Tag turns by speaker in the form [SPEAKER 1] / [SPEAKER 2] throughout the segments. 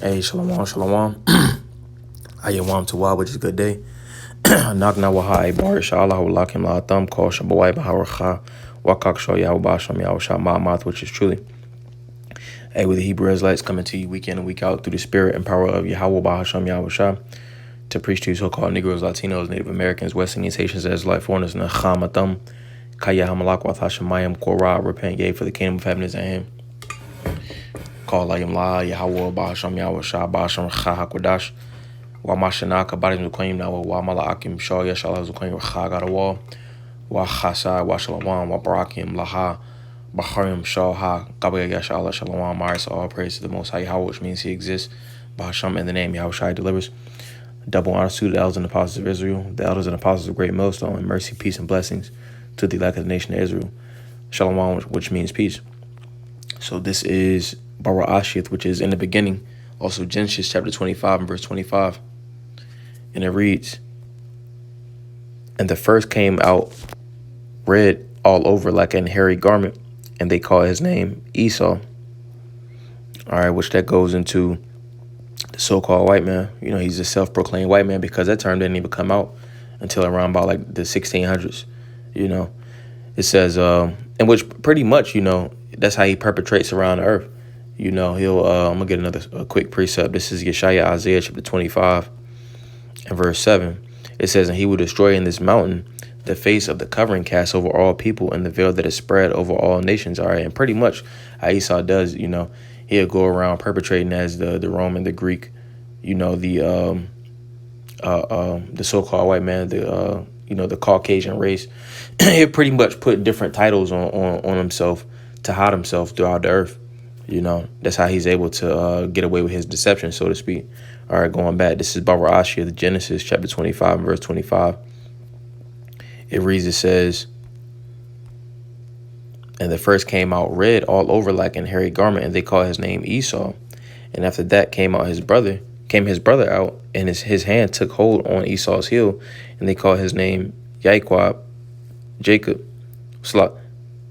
[SPEAKER 1] Hey, shalom, shalom. Ayawam Tawab, which is a good day. Knock na waha bar shala lakim la thumb call shabawai baharakha wakak show yahubasham yahusha ma'amath, which is truly. Hey, with the Hebrew Israelites coming to you week in and week out through the spirit and power of Yahweh Bahasham Yahusha to preach to you so-called Negroes, Latinos, Native Americans, West Indians, Haitians, Israelite foreigners, Nachamatham, Kaya Hamalak Wathashamayim, Korah, repent, yea, for the kingdom of heaven is at hand. Call Layim La, Yahweh Bahasham Yahusha, Bahasham Chahakwadash. Wa mashanaka barim zukaim na wa malaakim shaw yashala zukaim chagarawa wa chasa wa shalom wa barakim laha baharim shaw ha gabaya yashala shalom maris. All praise to the Most High Yahweh, which means He exists. Bahasham, in the name Yahushai delivers. Double honor to the elders and apostles of Israel, the elders and apostles of Great Millstone, and mercy, peace, and blessings to the elect of the nation of Israel. Shalom, which means peace. So this is Barashith, which is in the beginning. Also Genesis chapter 25 and verse 25. And it reads, and the first came out red all over like an hairy garment, and they call his name Esau. All right, which that goes into the so-called white man. You know, he's a self-proclaimed white man because that term didn't even come out until around about like the 1600s. You know, it says, in which pretty much, you know, that's how he perpetrates around the earth. You know, he'll, I'm going to get another quick precept. This is Yeshaya, Isaiah chapter 25. In verse 7, it says, and he will destroy in this mountain the face of the covering cast over all people and the veil that is spread over all nations. All right. And pretty much how Esau does, you know, he'll go around perpetrating as the Roman, the Greek, you know, the so-called white man, you know, the Caucasian race. He'll pretty much put different titles on himself to hide himself throughout the earth. You know, that's how he's able to get away with his deception, so to speak. All right, going back, this is Barashia, the Genesis chapter 25 and verse 25. It reads, it says, and the first came out red all over like an hairy garment, and they call his name Esau. And after that came his brother out, and his hand took hold on Esau's heel, and they call his name Jacob.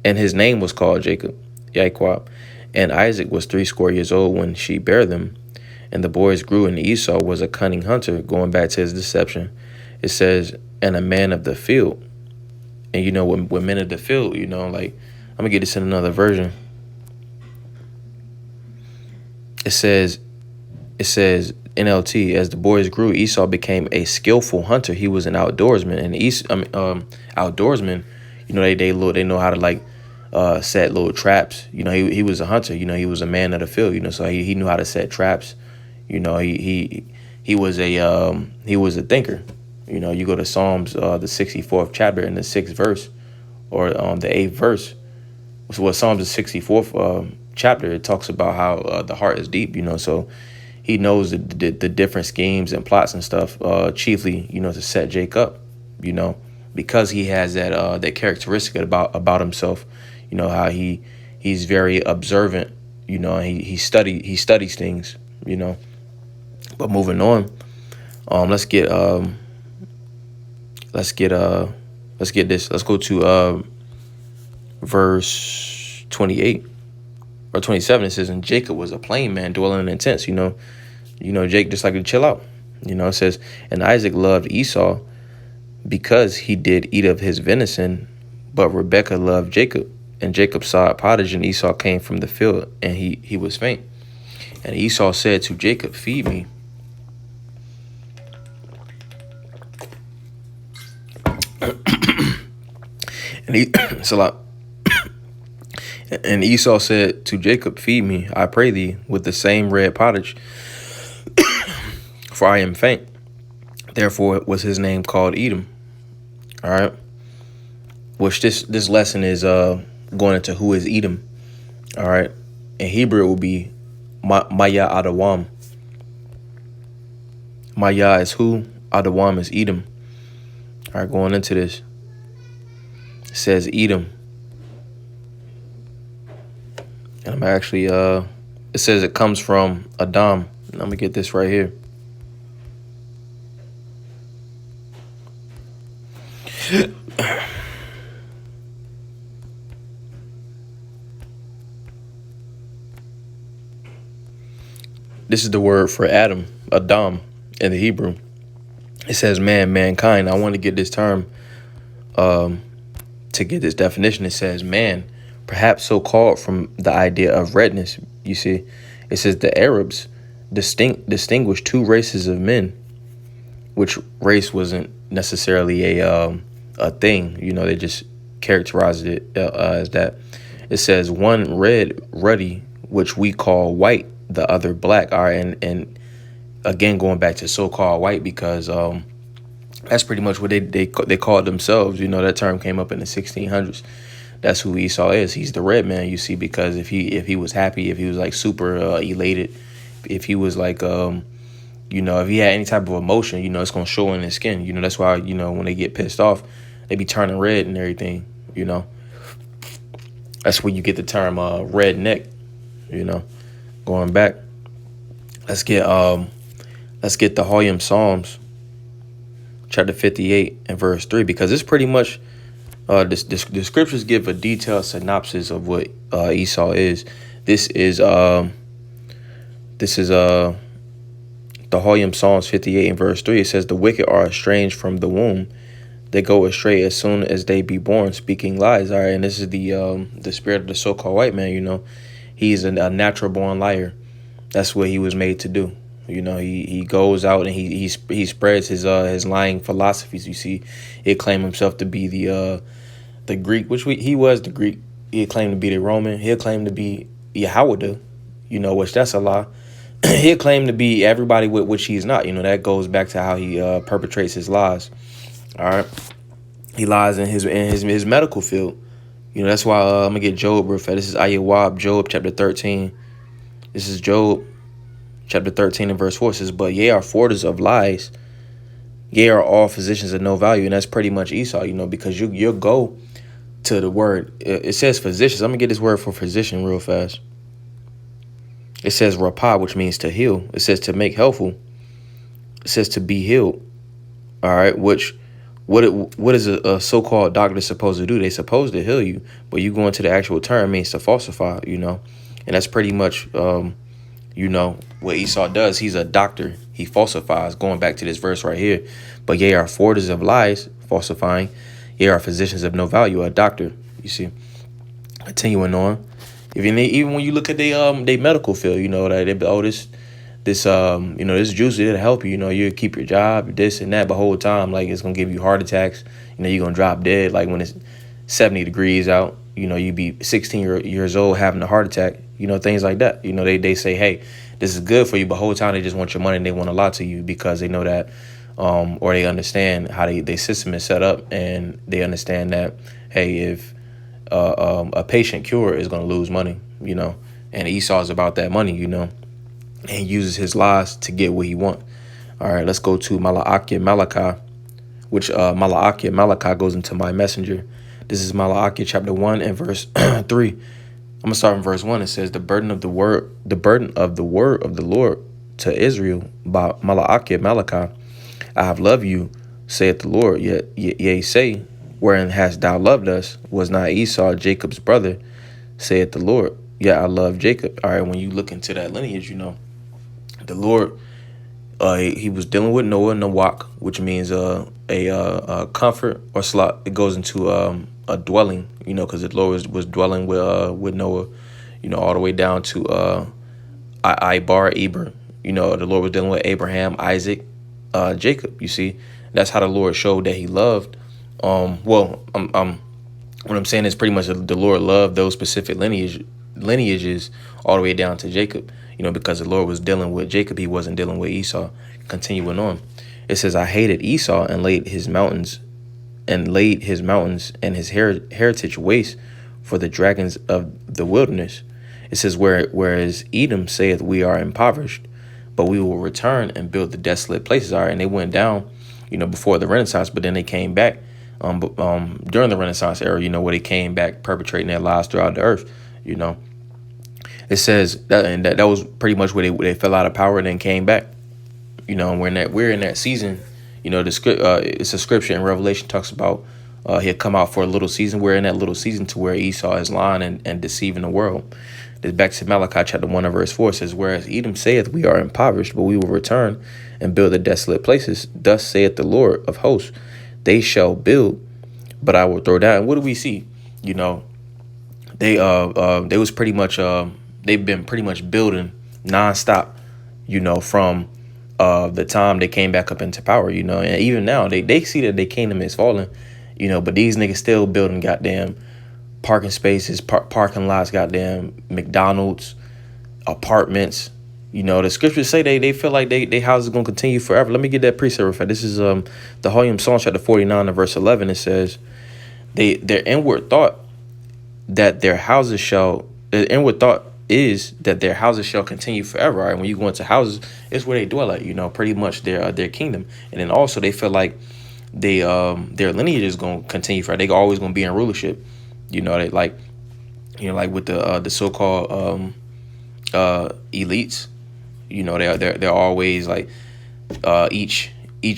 [SPEAKER 1] And his name was called Jacob, Jacob. And Isaac was 80 years old when she bare them. And the boys grew, and Esau was a cunning hunter, going back to his deception. It says, and a man of the field. And, you know, when men of the field, you know, like, I'm going to get this in another version. It says, NLT, as the boys grew, Esau became a skillful hunter. He was an outdoorsman. And outdoorsmen, you know, they know how to, like, set little traps. You know, he was a hunter. You know, he was a man of the field. You know, so he knew how to set traps. You know, he was a thinker. You know, you go to Psalms, the 64th chapter in the 6th verse, or the 8th verse. So what Psalms the 64th chapter, it talks about how the heart is deep. You know, so he knows the different schemes and plots and stuff. Chiefly, you know, to set Jake up. You know, because he has that characteristic about himself. You know, how he's very observant. You know, he studies things. You know. But moving on, let's get this. Let's go to verse 28 or 27. It says, and Jacob was a plain man dwelling in tents. You know, Jake just like to chill out. You know, it says, and Isaac loved Esau because he did eat of his venison, but Rebekah loved Jacob. And Jacob saw a pottage, and Esau came from the field, and he was faint. And Esau said to Jacob, feed me. And Esau said to Jacob, feed me, I pray thee, with the same red pottage, for I am faint. Therefore was his name called Edom. All right. Which this lesson is going into who is Edom. All right. In Hebrew, it will be Maya Adawam. Maya is who? Adawam is Edom. All right, going into this. It says Edom. And I'm actually, it says it comes from Adam. And I'm going to get this right here. This is the word for Adam in the Hebrew. It says man, mankind. I want to get this term, to get this definition. It says man, perhaps so called from the idea of redness. You see, it says the Arabs distinguish two races of men, which race wasn't necessarily a thing. They just characterized it as that. It says one red, ruddy, which we call white, the other black. All right, and again, going back to so-called white, because that's pretty much what they called themselves. That term came up in the 1600s. That's who Esau is. He's the red man, you see, because if he was happy, if he was like super elated, if he was like if he had any type of emotion, it's gonna show in his skin. That's why when they get pissed off, they be turning red and everything. That's where you get the term redneck. Going back, let's get the Hoyam Psalms, chapter 58 and verse 3, because it's pretty much the scriptures give a detailed synopsis of what Esau is. This is the Hoyam Psalms 58 and verse 3. It says, the wicked are estranged from the womb. They go astray as soon as they be born, speaking lies. All right, and this is the spirit of the so-called white man. He's a natural born liar. That's what he was made to do. He goes out and he spreads his lying philosophies. You see, he claimed himself to be the Greek, which he was the Greek. He claimed to be the Roman. He'll claim to be Yahweh, which that's a lie. He'll claim to be everybody with which he's not. That goes back to how he perpetrates his lies. All right, he lies in his medical field. That's why I'm gonna get Job real fast. This is Ayawab, Job chapter 13. This is Job chapter 13 and verse 4. It says, but ye are forters of lies. Ye are all physicians of no value. And that's pretty much Esau, because you'll go to the word. It says physicians. I'm gonna get this word for physician real fast. It says rapah, which means to heal. It says to make helpful. It says to be healed. All right, which what is a so-called doctor supposed to do? They supposed to heal you, but you go into the actual term means to falsify, and that's pretty much what Esau does. He's a doctor. He falsifies, going back to this verse right here. But ye are forters of lies, falsifying. Ye are physicians of no value, a doctor. You see, continuing on. Even when you look at they medical field, that this juice, it'll help you. You'll keep your job, this and that, but whole time, like, it's gonna give you heart attacks. You're gonna drop dead. Like when it's 70 degrees out, you be 16 years old having a heart attack. Things like that. They say, hey, this is good for you, but whole time they just want your money and they want to lie to you because they know that, or they understand how their system is set up, and they understand that, hey, if a patient cure is going to lose money, and Esau is about that money, and he uses his lies to get what he wants. All right, let's go to Malachi, which Malachi goes into my messenger. This is Malachi chapter 1 and verse 3. I'm gonna start in verse 1. It says, the burden of the word of the Lord to Israel by Malachi. I have loved you, saith the Lord. Yea, say, wherein hast thou loved us? Was not Esau Jacob's brother, saith the Lord. Yeah, I love Jacob. All right, when you look into that lineage, the Lord, he was dealing with Noah, Nawak, which means a comfort or slot. It goes into a dwelling, because the Lord was dwelling with Noah, all the way down to Eber. The Lord was dealing with Abraham, Isaac, Jacob. You see, that's how the Lord showed that he loved. What I'm saying is pretty much the Lord loved those specific lineages all the way down to Jacob, because the Lord was dealing with Jacob. He wasn't dealing with Esau. Continuing on, it says, I hated Esau and laid his mountains and his heritage waste for the dragons of the wilderness. It says, whereas Edom saith, we are impoverished, but we will return and build the desolate places. All right, and they went down, before the Renaissance, but then they came back during the Renaissance era, where they came back perpetrating their lies throughout the earth. It says that was pretty much where they fell out of power and then came back. And we're in that season. It's a scripture in Revelation talks about he'll come out for a little season. We're in that little season to where Esau is lying and deceiving the world. This back to Malachi chapter 1 and verse 4. It says, whereas Edom saith, we are impoverished, but we will return and build the desolate places. Thus saith the Lord of hosts, they shall build, but I will throw down. And what do we see? You know, they was pretty much they've been pretty much building nonstop, you know, from the time they came back up into power, you know, and even now they see that their kingdom is falling, you know, but these niggas still building goddamn parking spaces, parking lots, goddamn McDonald's, apartments. You know, the scriptures say they feel like they house is gonna continue forever. Let me get that precept real fast. This is the Holy Psalm chapter 49 and verse 11. It says, their inward thought is that their houses shall continue forever. Right? When you go into houses, it's where they dwell at, you know, pretty much their kingdom. And then also they feel like their lineage is gonna continue forever. They always gonna be in rulership. You know, they like, you know, like with the so-called elites, you know, they're always like each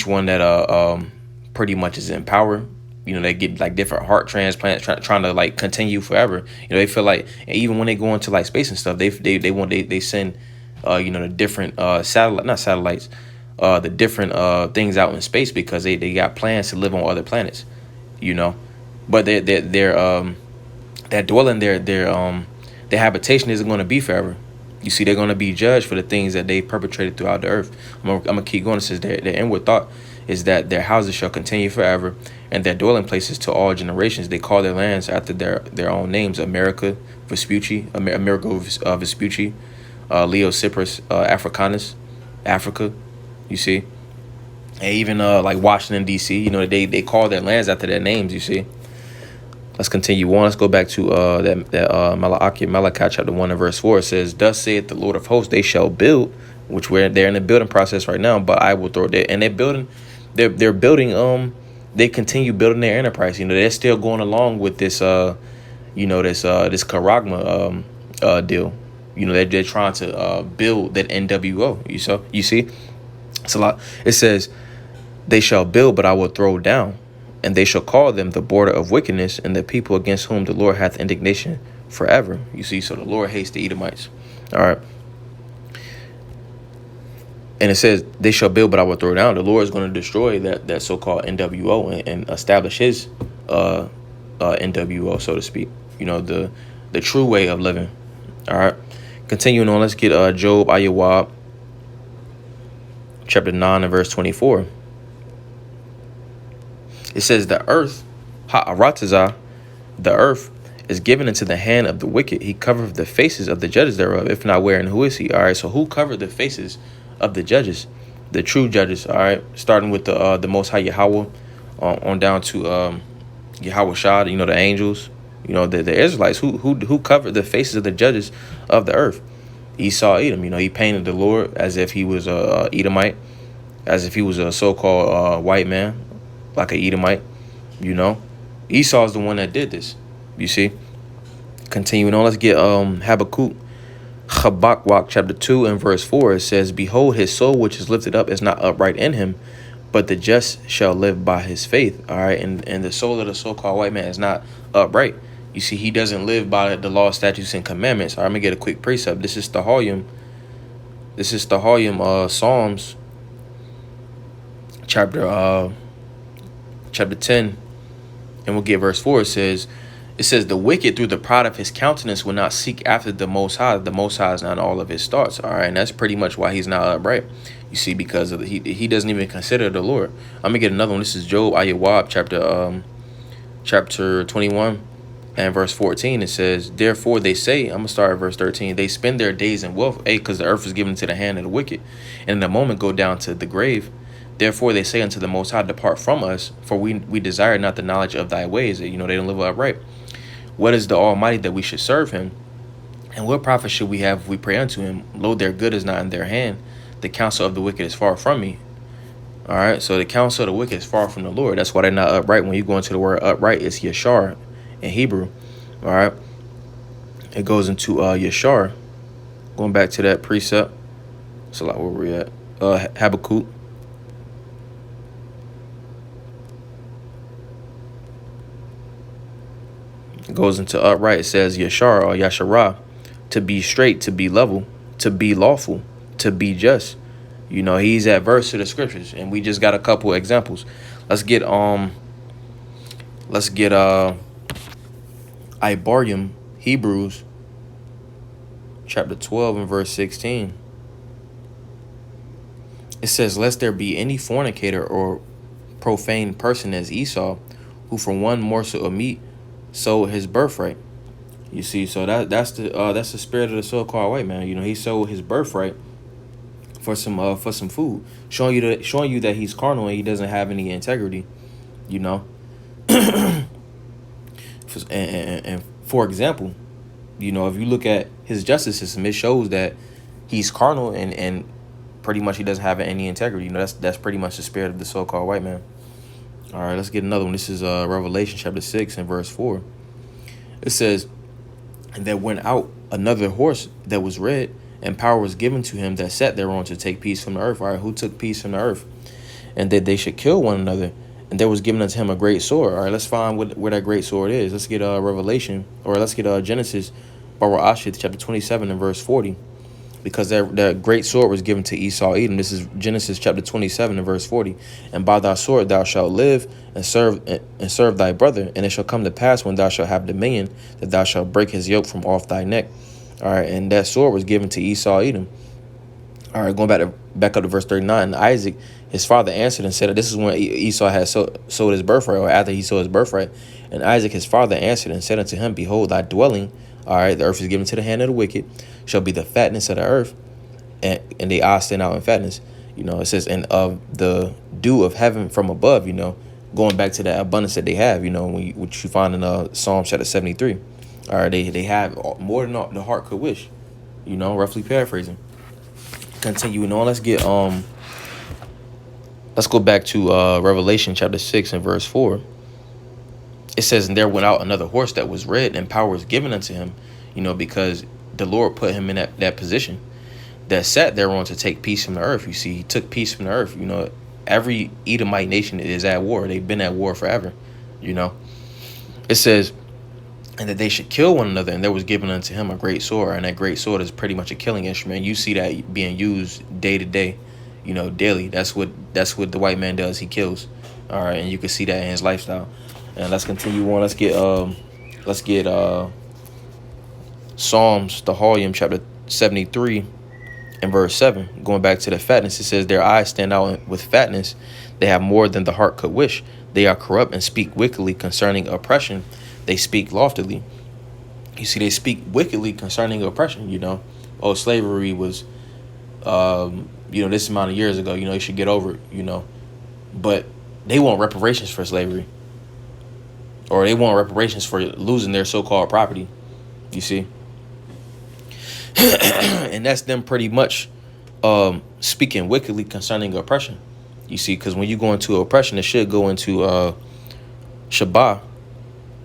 [SPEAKER 1] one that pretty much is in power. You know, they get like different heart transplants, trying to like continue forever. You know, they feel like, and even when they go into like space and stuff, they send you know, the different the different things out in space because they got plans to live on other planets. You know, but they're that dwelling, their habitation isn't going to be forever. You see, they're going to be judged for the things that they perpetrated throughout the earth. I'm gonna keep going. It says their inward thought is that their houses shall continue forever, and their dwelling places to all generations. They call their lands after their own names: America Vespucci, Amerigo Vespucci, Leo Cyprus, Africanus, Africa. You see, and even like Washington D.C. You know, they call their lands after their names. You see. Let's continue on. Let's go back to Malachi chapter 1 and verse 4. It says, thus saith the Lord of hosts, they shall build, which they're in the building process right now, but I will throw it. And they're building, they continue building their enterprise. You know, they're still going along with this, you know, this Karagma deal. You know, they're trying to build that NWO. You see? It's a lot. It says, they shall build, but I will throw down. And they shall call them the border of wickedness, and the people against whom the Lord hath indignation forever. You see, so the Lord hates the Edomites. All right. And it says, they shall build, but I will throw down. The Lord is going to destroy that so-called NWO and establish his NWO, so to speak. You know, the true way of living. All right. Continuing on, let's get Job Ayawab, chapter 9 and verse 24. It says the earth, Ha'aratazah, the earth is given into the hand of the wicked. He covered the faces of the judges thereof. If not, where and who is he? All right, so who covered the faces of the judges, the true judges? All right, starting with the Most High Yahweh on down to Yahweh Shad, you know, the angels, you know, the Israelites. Who covered the faces of the judges of the earth? Esau, Edom. You know, he painted the Lord as if he was a Edomite, as if he was a so-called white man, like an Edomite, you know. Esau is the one that did this, you see. Continuing on, let's get Habakkuk chapter 2 and verse 4. It says, behold, his soul which is lifted up is not upright in him, but the just shall live by his faith. All right, and the soul of the so-called white man is not upright. You see, he doesn't live by the law, statutes, and commandments. All right, I'm gonna get a quick precept. This is the Holyum. Psalms chapter 10, and we'll get verse 4. It says the wicked through the pride of his countenance will not seek after the Most High. The Most High is not all of his thoughts. All right, and that's pretty much why he's not upright. You see, because of he doesn't even consider the Lord. I'm gonna get another one. This is Job Ayawab chapter 21 and verse 14. It says, therefore they say, I'm gonna start at verse 13. They spend their days in wealth, because the earth is given to the hand of the wicked, and in a moment go down to the grave. Therefore they say unto the Most High, depart from us, for we desire not the knowledge of thy ways. You know, they don't live upright. What is the Almighty that we should serve him? And what profit should we have if we pray unto him? Lo, their good is not in their hand. The counsel of the wicked is far from me. All right, so the counsel of the wicked is far from the Lord. That's why they're not upright. When you go into the word upright, it's Yashar in Hebrew. All right, it goes into Yashar. Going back to that precept. It's a lot where we're at. Habakkuk. Goes into upright. It says Yashar or Yasharah to be straight, to be level, to be lawful, to be just. He's adverse to the scriptures, and we just got a couple examples. Let's get Ibarium, Hebrews chapter 12 and verse 16. It says, lest there be any fornicator or profane person as Esau, who for one morsel of meat sold his birthright. You see, so that's the spirit of the so-called white man. He sold his birthright for some food, showing you that he's carnal and he doesn't have any integrity. And for example, if you look at his justice system, it shows that he's carnal and pretty much he doesn't have any integrity. That's pretty much the spirit of the so-called white man. All right, let's get another one. This is Revelation chapter 6 and verse 4. It says, and there went out another horse that was red, and power was given to him that sat thereon to take peace from the earth. All right, who took peace from the earth? And that they should kill one another. And there was given unto him a great sword. All right, let's find where that great sword is. Let's get Revelation, or let's get Genesis, Barashith, chapter 27 and verse 40. Because that great sword was given to Esau Edom. This is Genesis chapter 27 and verse 40. And by thy sword thou shalt live and serve thy brother. And it shall come to pass when thou shalt have dominion that thou shalt break his yoke from off thy neck. All right, and that sword was given to Esau Edom. All right, going back up to verse 39. And Isaac, his father, answered and said that this is when Esau had sold his birthright, or after he sold his birthright. And Isaac, his father, answered and said unto him, behold, thy dwelling, all right, the earth is given to the hand of the wicked, shall be the fatness of the earth, and they eyes stand out in fatness. It says, and of the dew of heaven from above, going back to that abundance that they have, which you find in Psalm chapter 73. All right, they have more than the heart could wish, roughly paraphrasing. Continuing on, let's go back to Revelation chapter 6 and verse 4. It says, and there went out another horse that was red, and power was given unto him, because the Lord put him in that position, that sat thereon to take peace from the earth. You see, he took peace from the earth. Every Edomite nation is at war. They've been at war forever. It says, and that they should kill one another, and there was given unto him a great sword, and that great sword is pretty much a killing instrument. You see that being used day to day, daily. That's what the white man does. He kills. All right, and you can see that in his lifestyle. And let's continue on. Let's get Psalms, the Volume, chapter 73 and verse 7. Going back to the fatness, it says, their eyes stand out with fatness. They have more than the heart could wish. They are corrupt and speak wickedly concerning oppression. They speak loftily. You see, they speak wickedly concerning oppression. Slavery was, this amount of years ago. You should get over it, But they want reparations for slavery. Or they want reparations for losing their so-called property. You see? And that's them pretty much speaking wickedly concerning oppression. You see, because when you go into oppression, it should go into Shabbat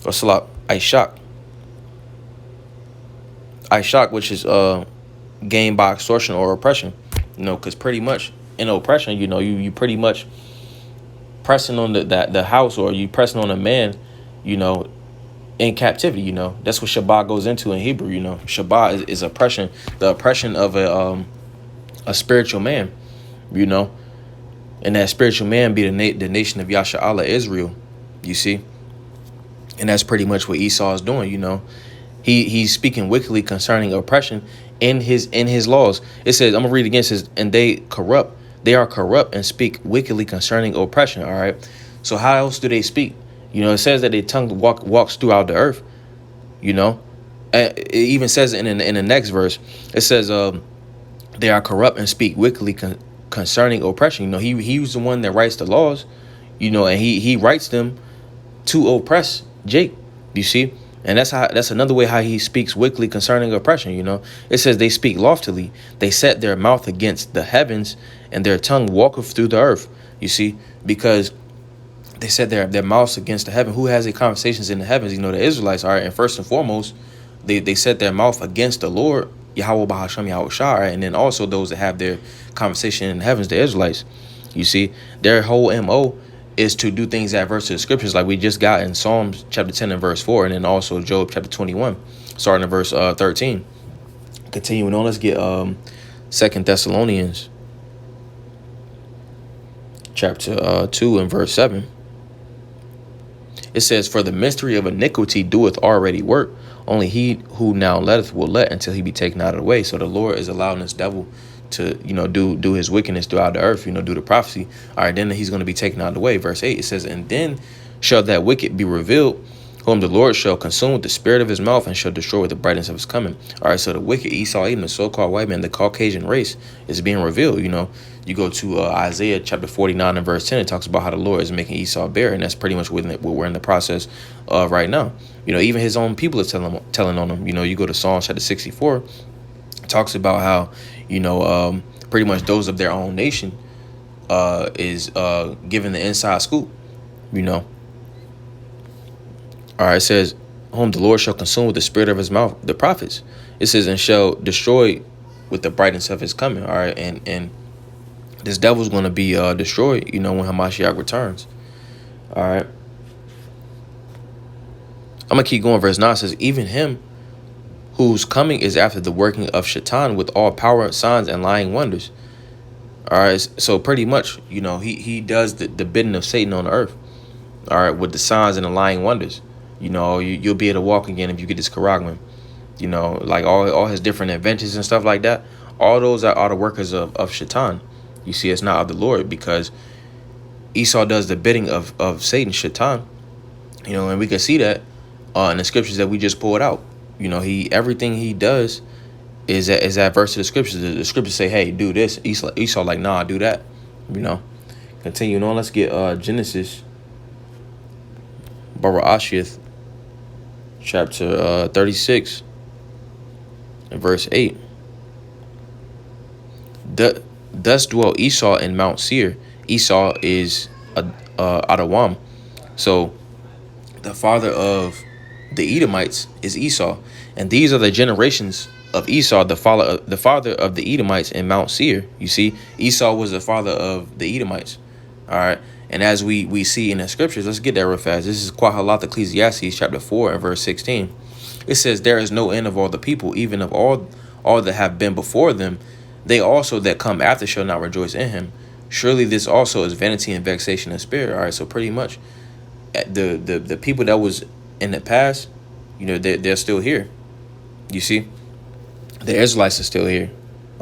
[SPEAKER 1] or Salak Ishak. Ishak, which is gained by extortion or oppression. Because pretty much in oppression, you pretty much pressing on the house, or you pressing on a man, in captivity. That's what Shabbat goes into in Hebrew. Shabbat is oppression, the oppression of a spiritual man, and that spiritual man be the nation of Yasha'Allah, Israel. You see, and that's pretty much what Esau is doing. He's speaking wickedly concerning oppression in his laws. It says, I'm gonna read again. It says, and they are corrupt and speak wickedly concerning oppression. All right. So how else do they speak? It says that their tongue walks throughout the earth. It even says in the next verse, it says they are corrupt and speak wickedly concerning oppression. He's the one that writes the laws, and he writes them to oppress Jake. You see, and that's another way how he speaks wickedly concerning oppression. It says they speak loftily, they set their mouth against the heavens, and their tongue walketh through the earth. You see, because they set their mouths against the heaven. Who has their conversations in the heavens? The Israelites are. And first and foremost, they set their mouth against the Lord, Yahweh Bahasham Yahweh Shah. And then also those that have their conversation in the heavens, the Israelites. You see, their whole MO is to do things adverse to the scriptures, like we just got in Psalms chapter 10 and verse 4. And then also Job chapter 21, starting in verse 13. Continuing on, let's get 2 Thessalonians chapter 2 and verse 7. It says, "For the mystery of iniquity doeth already work. Only he who now letteth will let until he be taken out of the way." So the Lord is allowing this devil to, do his wickedness throughout the earth, do the prophecy. All right, then he's going to be taken out of the way. Verse 8, it says, "And then shall that wicked be revealed, whom the Lord shall consume with the spirit of his mouth and shall destroy with the brightness of his coming." All right, so the wicked Esau, even the so-called white man, the Caucasian race, is being revealed. You go to Isaiah chapter 49 and verse 10. It talks about how the Lord is making Esau bare, and that's pretty much what we're in the process of right now. Even his own people are telling on him. You go to Psalm chapter 64. It talks about how pretty much those of their own nation is given the inside scoop. All right, it says, "Whom the Lord shall consume with the spirit of his mouth," the prophets. It says, "And shall destroy with the brightness of his coming." All right, and this devil's going to be destroyed, when Hamashiach returns. All right. I'm going to keep going. Verse 9 says, "Even him whose coming is after the working of Shaitan with all power, signs, and lying wonders." All right, so pretty much, he does the bidding of Satan on the earth. All right, with the signs and the lying wonders. You'll be able to walk again if you get this charagman. Like all his different inventions and stuff like that. All those are the workers of Shaitan. You see, it's not of the Lord, because Esau does the bidding of Satan, Shaitan. And we can see that in the scriptures that we just pulled out. Everything he does is adverse to the scriptures. The scriptures say, "Hey, do this." Esau like, "Nah, do that." Continuing on, let's get Genesis, Barashith, chapter 36 and verse 8. "Thus dwelt Esau in Mount Seir." Esau is Adawam. So the father of the Edomites is Esau. And these are the generations of Esau, the father of the Edomites in Mount Seir. You see, Esau was the father of the Edomites. All right. And as we see in the scriptures, let's get that real fast. This is Quahalat Ecclesiastes chapter 4 and verse 16. It says, "There is no end of all the people, even of all that have been before them. They also that come after shall not rejoice in him. Surely this also is vanity and vexation of spirit." All right, so pretty much the people that was in the past, they're still here. You see, the Israelites are still here.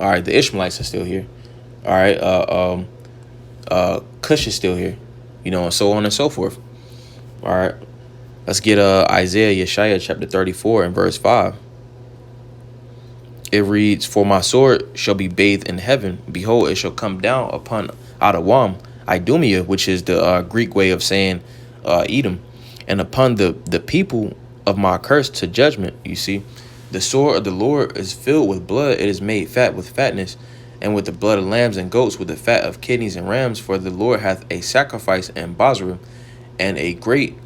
[SPEAKER 1] All right, the Ishmaelites are still here. All right, Cush is still here, and so on and so forth. All right, let's get Isaiah Yeshaya chapter 34 and verse 5. It reads, "For my sword shall be bathed in heaven. Behold, it shall come down upon Adawam, Idumea," which is the Greek way of saying Edom, "and upon the people of my curse to judgment." You see, the sword of the Lord is filled with blood. It is made fat with fatness, and with the blood of lambs and goats, with the fat of kidneys and rams. For the Lord hath a sacrifice in Bozrah, and a great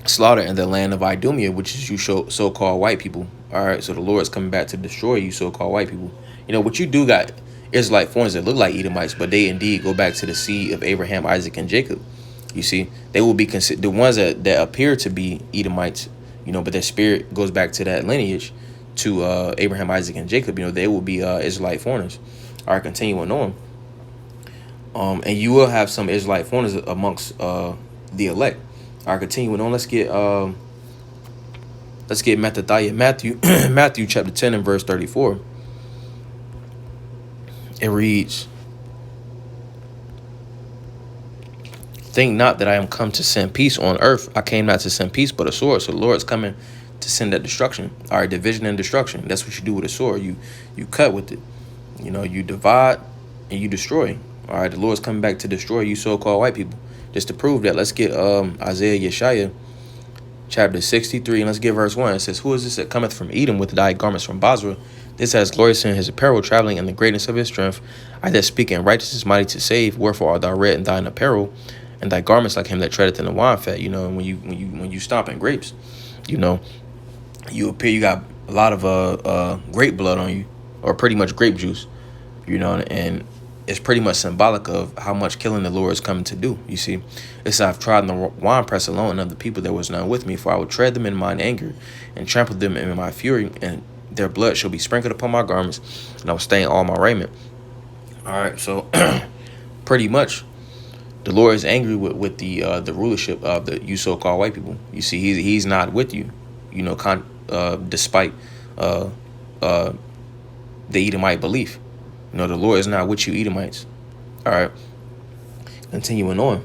[SPEAKER 1] slaughter in the land of Idumea, which is you so-called white people. All right, so the Lord is coming back to destroy you so-called white people. What you do got Israelite foreigners that look like Edomites, but they indeed go back to the seed of Abraham, Isaac, and Jacob. You see, they will be considered the ones that appear to be Edomites, but their spirit goes back to that lineage, to Abraham, Isaac, and Jacob. They will be Israelite foreigners. All right, continuing on. And you will have some Israelite foreigners amongst the elect. All right, continuing on. Let's get Matthew chapter 10 and verse 34. It reads, "Think not that I am come to send peace on earth. I came not to send peace, but a sword." So the Lord is coming to send that destruction. All right, division and destruction. That's what you do with a sword. You cut with it. You divide and you destroy. All right, the Lord's coming back to destroy you so-called white people. Just to prove that, let's get Isaiah Yeshaya chapter 63, and let's get verse 1. It says, "Who is this that cometh from Edom with dyed garments from Bozrah? This has glorious in his apparel, traveling in the greatness of his strength. I that speak in righteousness, mighty to save. Wherefore art thou red in thine apparel, and thy garments like him that treadeth in the wine fat." And when you stomp in grapes, you appear you got a lot of grape blood on you, or pretty much grape juice. And it's pretty much symbolic of how much killing the Lord is coming to do. You see, it's, "I've trodden the winepress alone, and of the people there was none with me. For I will tread them in mine anger, and trample them in my fury, and Their blood shall be sprinkled upon my garments, and I will stain all my raiment. All right, so pretty much the Lord is angry with the rulership of you so-called white people. You see, he's not with you, despite uh, uh, the Edomite belief. The Lord is not with you, Edomites. All right, continuing on.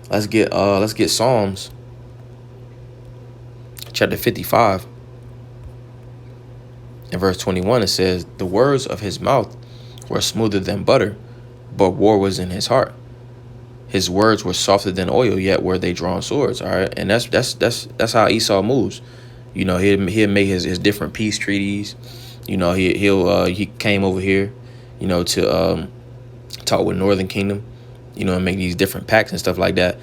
[SPEAKER 1] Let's get Psalms chapter 55 and verse 21. It says, "The words of his mouth were smoother than butter, but war was in his heart. His words were softer than oil, yet were they drawn swords." All right, and that's how Esau moves. He'll make his different peace treaties. He came over here, to talk with Northern Kingdom, and make these different pacts and stuff like that,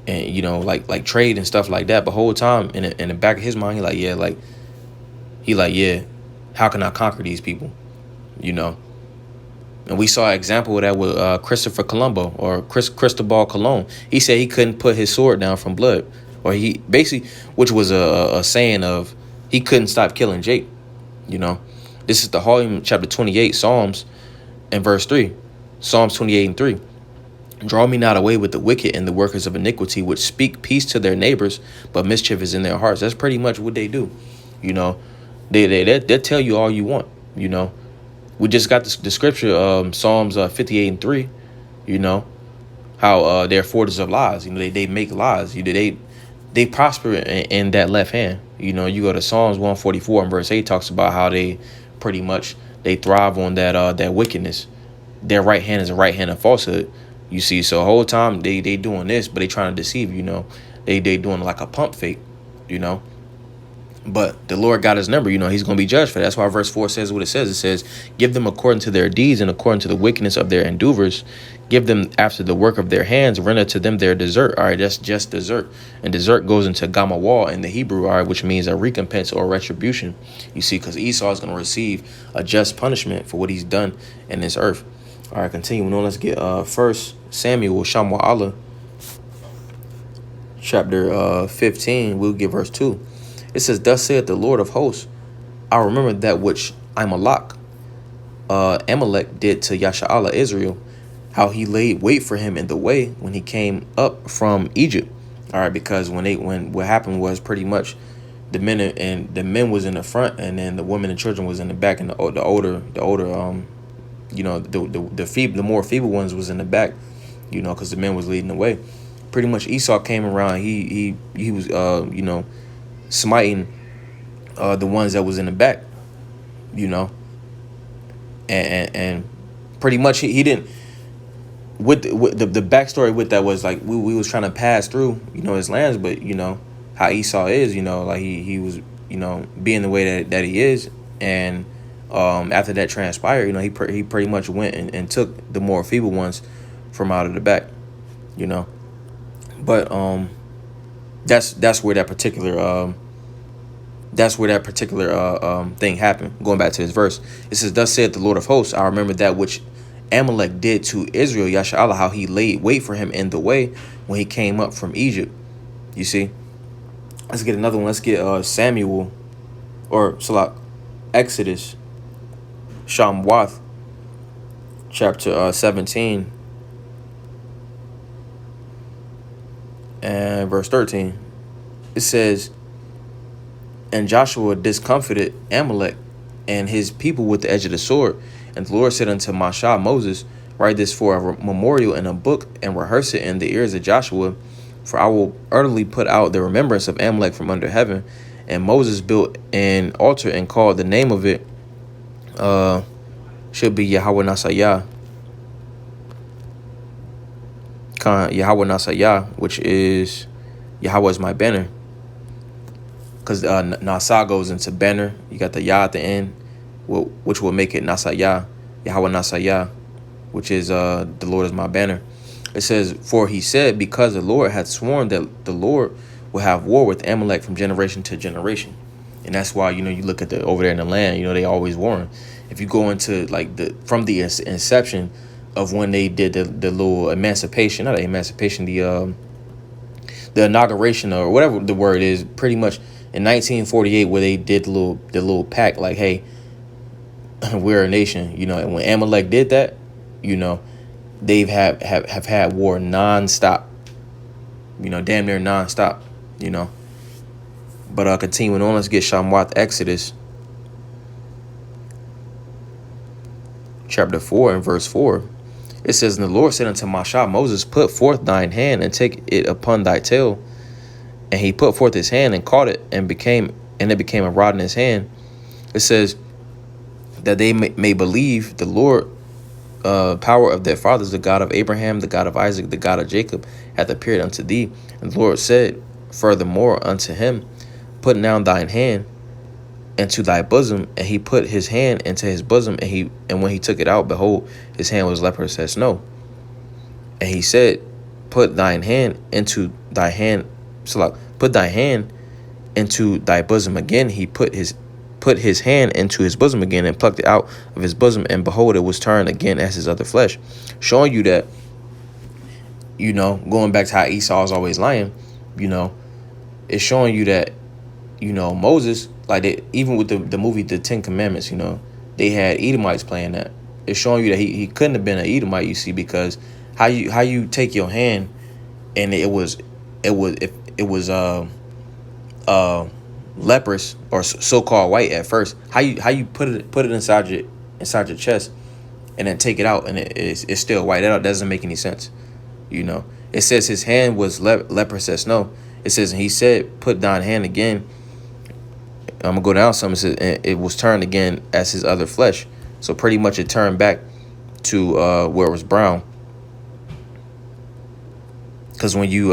[SPEAKER 1] and like trade and stuff like that. But whole time in the back of his mind, yeah, how can I conquer these people? And we saw an example of that with Christopher Colombo, or Cristobal Colon. He said he couldn't put his sword down from blood, or he basically, which was a saying of he couldn't stop killing Jake. This is the volume chapter 28, Psalms, and verse 3. Psalms 28 and 3. "Draw me not away with the wicked and the workers of iniquity, which speak peace to their neighbors, but mischief is in their hearts." That's pretty much what they do. They'll tell you all you want. We just got the scripture, Psalms 58 and 3. How they're forters of lies. They make lies. They prosper in that left hand. You go to Psalms 144 and verse 8, talks about how they pretty much they thrive on that wickedness. Their right hand is a right hand of falsehood. You see, so the whole time they doing this, but they trying to deceive you. They doing like a pump fake. But the Lord got his number. He's going to be judged for that. That's why verse 4 says what it says. It says, "Give them according to their deeds and according to the wickedness of their endeavors. Give them after the work of their hands. Render to them their desert." All right, that's just desert. And desert goes into gamawal in the Hebrew, all right, which means a recompense or retribution. You see, because Esau is going to receive a just punishment for what he's done in this earth. All right, continuing on. Let's get 1 Samuel, Shamwa Allah, chapter 15. We'll get verse 2. It says, "Thus saith the Lord of hosts, I remember that which Amalek did to Yasha'Allah Israel, how he laid wait for him in the way when he came up from Egypt." All right, because when what happened was pretty much the men was in the front, and then the women and children was in the back, and the older the more feeble ones was in the back, because the men was leading the way. Pretty much Esau came around. He was smiting the ones that was in the back, and pretty much he didn't. With the backstory with that was like we was trying to pass through his lands, but how Esau is, like he was being the way that he is, and after that transpired, he pretty much went and took the more feeble ones from out of the back, but that's where that particular thing happened. Going back to his verse, it says, "Thus saith the Lord of hosts, I remember that which Amalek did to Israel, Yasha'Allah, how he laid wait for him in the way when he came up from Egypt." You see, let's get another one. Let's get Samuel, or Exodus, Shamwath, chapter 17 and verse 13. It says, "And Joshua discomfited Amalek and his people with the edge of the sword. And the Lord said unto Moses, Write this for a memorial in a book, and rehearse it in the ears of Joshua, for I will utterly put out the remembrance of Amalek from under heaven." And Moses built an altar and called the name of it should be Yahweh Nasayah. Yahweh Nasayah, which is Yahweh is my banner. Because Nasa goes into banner. You got the Yah at the end, which will make it Nasayah, Yahweh Nasayah, which is the Lord is my banner. It says, "For he said, because the Lord had sworn that the Lord will have war with Amalek from generation to generation." And that's why, you look at over there in the land, they always warring. If you go into from the inception of when they did the little emancipation, not the emancipation, the inauguration or whatever the word is, pretty much in 1948, where they did the little pact, like, hey, we're a nation, you know. And when Amalek did that, you know, they've have had war nonstop, you know, damn near nonstop, you know. But continuing on, let's get Shamwath Exodus chapter 4 and verse 4. It says, and the Lord said unto Mashah, Moses, put forth thine hand and take it upon thy tail. And he put forth his hand and caught it, and it became a rod in his hand. It says that they may believe the Lord, power of their fathers, the God of Abraham, the God of Isaac, the God of Jacob, hath appeared unto thee. And the Lord said furthermore unto him, put down thine hand into thy bosom. And he put his hand into his bosom, and when he took it out, behold, his hand was leprous as snow. And he said, put thine hand into thy hand, put thy hand into thy bosom again. He put his hand into his bosom again and plucked it out of his bosom, and behold, it was turned again as his other flesh. Showing you that, you know, going back to how Esau is always lying, you know, it's showing you that, you know, Moses, like even with the movie The Ten Commandments, you know, they had Edomites playing that. It's showing you that he couldn't have been an Edomite, you see, because how you take your hand and it was leprous or so-called white at first. How you put it inside your chest and then take it out and it's still white. That doesn't make any sense. You know, it says his hand was leprous as snow. It says, and he said, put thine hand again. I'm gonna go down some. It says, and it was turned again as his other flesh. So pretty much it turned back to where it was brown. Because when you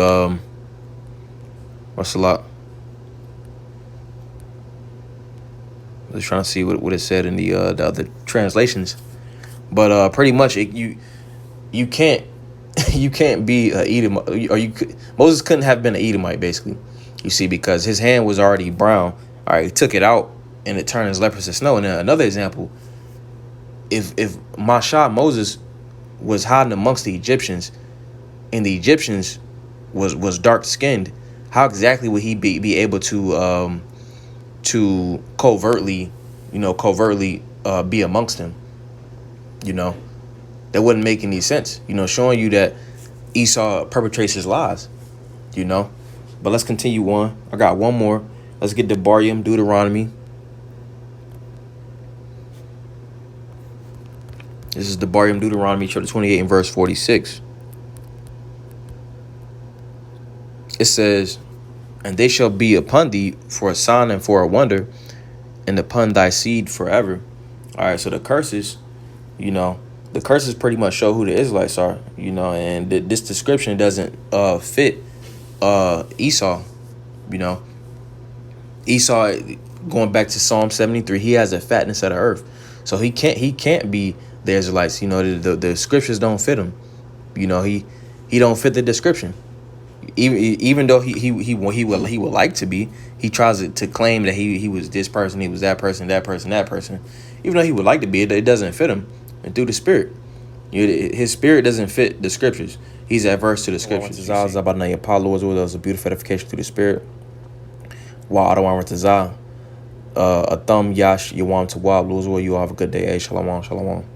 [SPEAKER 1] what's a lot? I was trying to see what it said in the other translations, but pretty much you can't you can't be a Edomite, or Moses couldn't have been an Edomite, basically, you see, because his hand was already brown. All right, he took it out and it turned as leprous as snow. And then another example, if Moses was hiding amongst the Egyptians, and the Egyptians was dark skinned, how exactly would he be able to covertly be amongst them? You know, that wouldn't make any sense. You know, showing you that Esau perpetrates his lies. You know, but let's continue on. I got one more. Let's get Devarim, Deuteronomy. This is Devarim, Deuteronomy chapter 28 and verse 46. It says, and they shall be upon thee for a sign and for a wonder, and upon thy seed forever. All right, so the curses, you know, the curses pretty much show who the Israelites are, you know, and this description doesn't fit Esau. You know, Esau, going back to Psalm 73, he has a fatness of the earth, so he can't be the Israelites. You know, the scriptures don't fit him. You know, he don't fit the description. Even though he would like to be, he tries to claim that he was this person, he was that person, that person, that person. Even though he would like to be, it doesn't fit him. And through the spirit, his spirit doesn't fit the scriptures. He's adverse to the scriptures. There was a beautiful edification through the spirit. Wa Adawan Ratazah, a thumb yash yawam tawab. You all have a good day. Shalom, shalom.